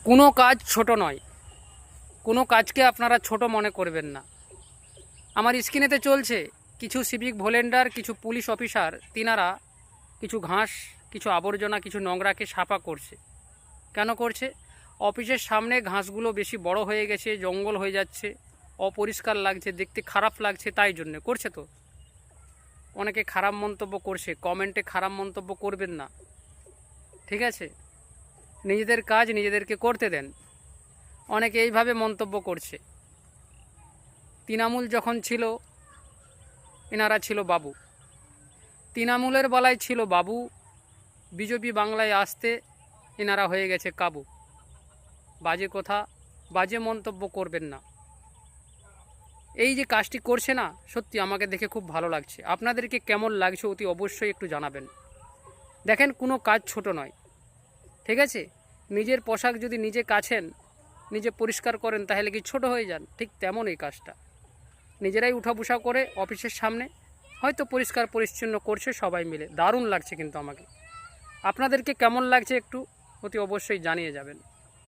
কোনো কাজ ছোট নয়, কোনো কাজকে আপনারা ছোট মনে করবেন না। আমার স্ক্রিনেতে চলছে কিছু সিভিক ভলেন্টিয়ার, কিছু পুলিশ অফিসার, তিনারা কিছু ঘাস, কিছু আবর্জনা, কিছু নোংরাকে সাফা করছে। কেন করছে? অফিসের সামনে ঘাসগুলো বেশি বড় হয়ে গেছে, জঙ্গল হয়ে যাচ্ছে, অপরিষ্কার লাগছে, দেখতে খারাপ লাগছে, তাই জন্যে করছে। তো অনেকে খারাপ মন্তব্য করছে, কমেন্টে খারাপ মন্তব্য করবেন না, ঠিক আছে? নিজেদের কাজ নিজেদেরকে করতে দেন। অনেকে এইভাবে মন্তব্য করছে, তৃণমূল যখন ছিল এনারা ছিল বাবু, তৃণমূলের বেলায় ছিল বাবু, বিজেপি বাংলায় আসতে এনারা হয়ে গেছে কাবু। বাজে কথা, বাজে মন্তব্য করবেন না। এই যে কাজটি করছে না, সত্যি আমাকে দেখে খুব ভালো লাগছে। আপনাদেরকে কেমন লাগছে অতি অবশ্যই একটু জানাবেন। দেখেন, কোনো কাজ ছোট নয়, ঠিক আছে? নিজের পোশাক যদি নিজে কাছেন, নিজে পরিষ্কার করেন, তাহলে কি ছোট হয়ে যান? ঠিক তেমন এই কাজটা নিজেরাই উঠাবসা করে অফিসের সামনে হয়তো পরিষ্কার পরিচ্ছন্ন করছে সবাই মিলে। দারুণ লাগছে কিন্তু আমাকে। আপনাদেরকে কেমন লাগছে একটু অতি অবশ্যই জানিয়ে যাবেন।